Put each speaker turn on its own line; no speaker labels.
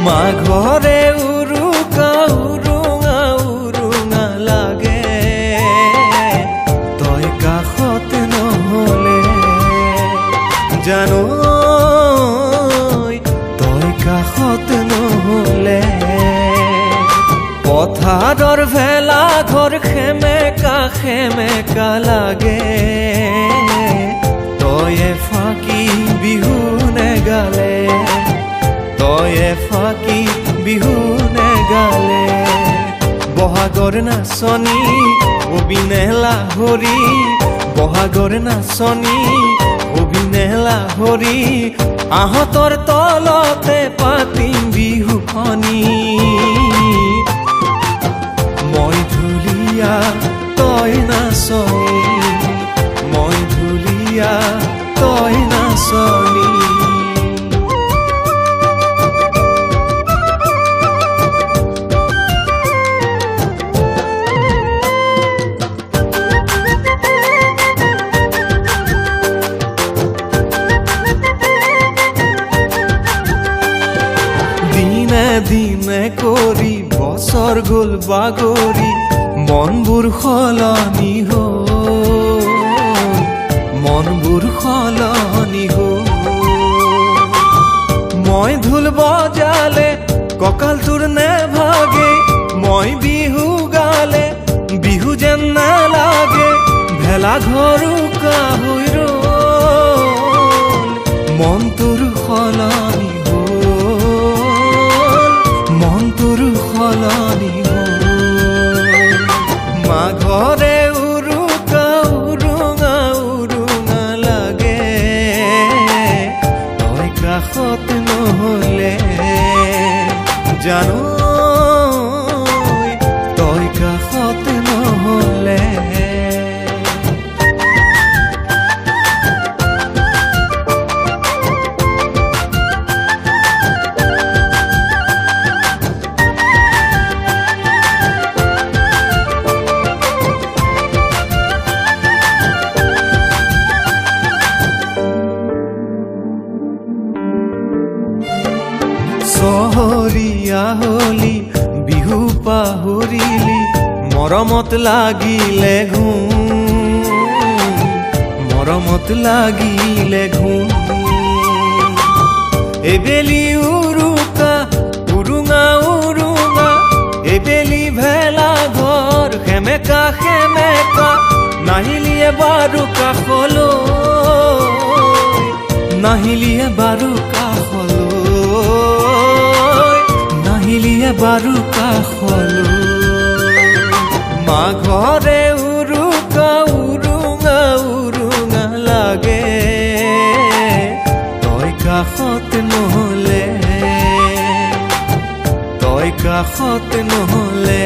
মাঘৰে উৰুকা উৰুঙা উৰুঙা লাগে তই কাষত নহলে জানো তই কাষত নহলে পথাৰৰ ভেলা ঘৰ খেমেকা লাগে তয়ে ফাঁকি বিহু নেগালে তয়ে ফাঁকি বিহু নেগালে বহাগৰ নাচনী অবিনে লাহৰি বহাগৰ নাচনী অবিনে লাহৰি আহঁতৰ তলতে পাতিম বিহুখনি মই ঢুলীয়া তই নাচনী মই ঢুলীয়া তই নাচনী দিনে কৰি বছৰ গ'ল বাগৰি মনবোৰ সলনি হ'ল মনবোৰ সলনি হ'ল মই ঢোল বজালে কঁকাল তোৰ নেভাগে মই বিহু গালে বিহু যেন নালাগে ভেলা ঘৰো হৈ ৰ'ল মন তোৰ সলনি সলনি মাঘৰে উৰুকা উৰুঙা উৰুঙা লাগে তই কাষত নহলে জানো তই কাষত নহলে চহৰীয়া হলি বিহু পাহৰিলি মৰমত লাগিলে মৰমত লাগিলে এবেলি উৰুকা উৰুঙা উৰুঙা এবেলি ভেলা ঘৰ খেমেকা নাহিলিয়ে বাৰু কাষলৈ নাহিলিয়ে বাৰু বাৰু কাষলৈ মাঘৰে উৰুকা উৰুঙা উৰুঙা লাগে তই কাষত নহলে তই কাষত নহলে